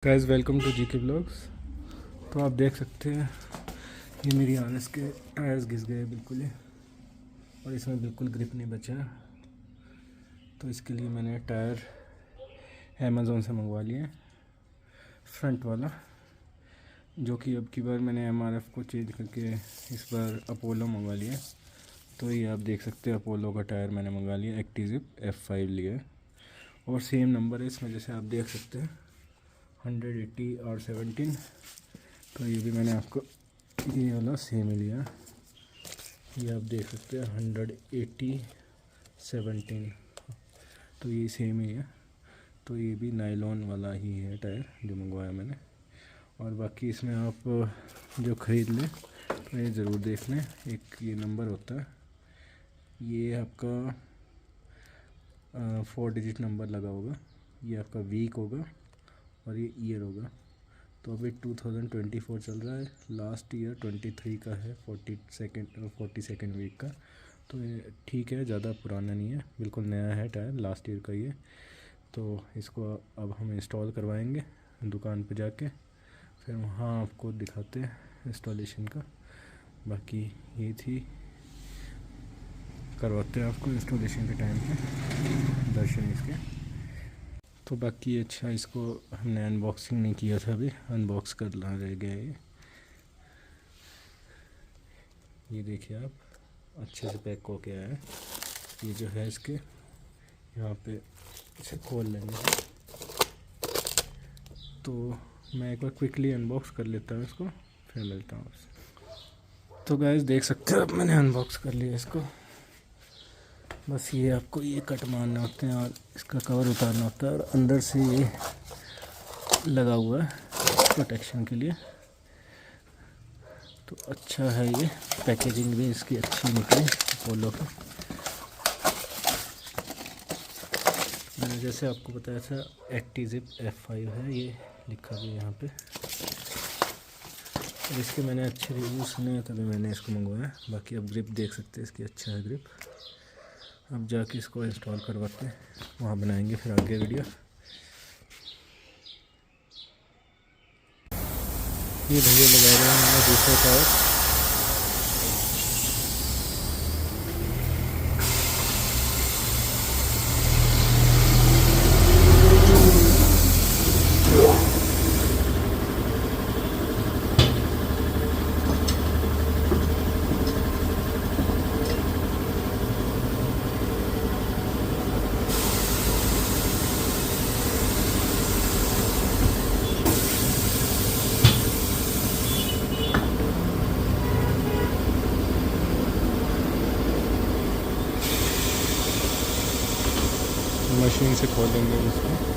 Guys welcome to GK blogs. तो आप देख सकते हैं ये मेरी आरएस के टायर्स घिस गए बिल्कुल ही, और इसमें बिल्कुल ग्रिप नहीं बचा। तो इसके लिए मैंने टायर अमेज़ोन से मंगवा लिए फ्रंट वाला, जो कि अब की बार मैंने एमआरएफ को चेंज करके इस बार अपोलो मंगवा लिया। तो ये आप देख सकते हैं अपोलो का टायर मैंने मंगवा लिया, एक्टिजिप F5 लिया और सेम नंबर है इसमें, जैसे आप देख सकते हैं 180 और 17। तो ये भी मैंने आपको ये वाला सेम ही लिया, ये आप देख सकते हैं 180 17। तो ये सेम ही है। तो ये भी नायलॉन वाला ही है टायर जो मंगवाया मैंने। और बाकी इसमें आप जो ख़रीद लें तो ये ज़रूर देख लें, एक ये नंबर होता है, ये आपका 4 डिजिट नंबर लगा होगा, ये आपका वीक होगा और ये ईयर होगा। तो अभी 2024 चल रहा है, लास्ट ईयर 23 का है, 42nd वीक का। तो ये ठीक है, ज़्यादा पुराना नहीं है, बिल्कुल नया है टायर, लास्ट ईयर का ही है। तो इसको अब हम इंस्टॉल करवाएंगे दुकान पे जाके, फिर वहाँ आपको दिखाते हैं इंस्टॉलेशन का। बाकी ये थी, करवाते हैं आपको इंस्टॉलेशन के टाइम पे दर्शन इसके। तो बाकी अच्छा, इसको हमने अनबॉक्सिंग नहीं किया था, अभी अनबॉक्स करना रह गया है। ये देखिए आप, अच्छे से पैक हो गया है। ये जो है इसके यहाँ पे इसे खोल लेंगे। तो मैं एक बार क्विकली अनबॉक्स कर लेता हूँ इसको, फिर मिलता हूँ आपसे। तो गाइस देख सकते हो अब मैंने अनबॉक्स कर लिया इसको। बस ये आपको ये कट मारने होते हैं और इसका कवर उतारना होता है, और अंदर से ये लगा हुआ है प्रोटेक्शन के लिए। तो अच्छा है, ये पैकेजिंग भी इसकी अच्छी निकली अपोलो की। मैंने जैसे आपको बताया था एक्टिजिप F5 है, ये लिखा भी यहाँ पे। और इसके मैंने अच्छे रिव्यू सुने हैं तभी मैंने इसको मंगवाया। बाकी अब ग्रिप देख सकते हैं इसकी, अच्छा है ग्रिप। अब जाके इसको इंस्टॉल करवाते हैं, वहाँ बनाएंगे फिर आगे वीडियो। ये भैया लगा रहे हैं मैंने दूसरा टायर। मशीन से खोलेंगे इसको।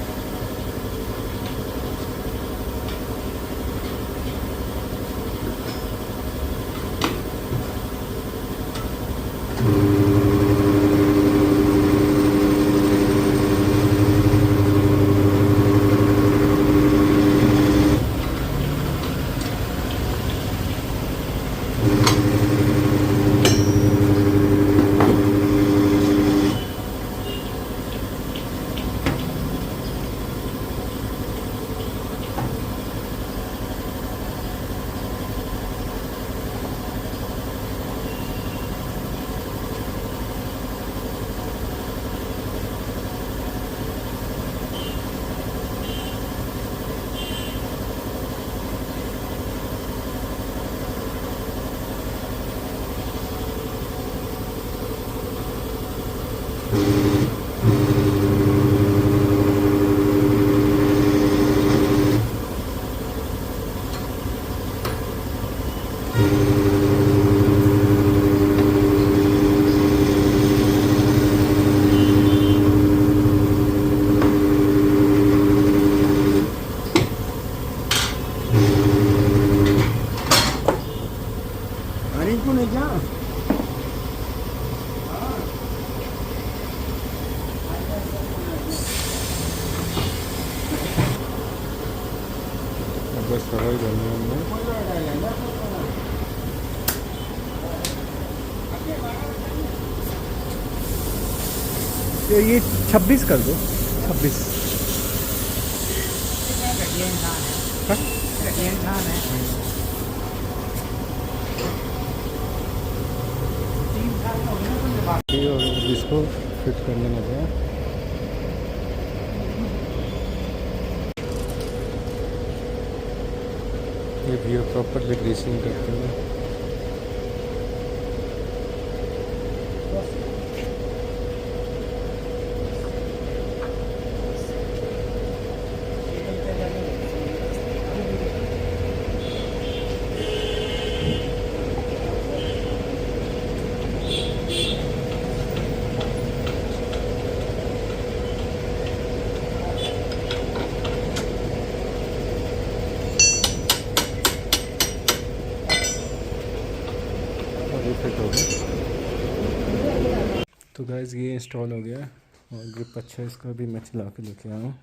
बस सफाई करनी है हमने। तो ये 26 कर दो, 26। और इसको फिट करने लगे हैं। ये भैया प्रॉपरली ग्रीसिंग करते हैं। फिट हो गया। तो गाइस ये इंस्टॉल हो गया और ग्रिप अच्छा है इसका भी मैं चला के लेके आया हूँ।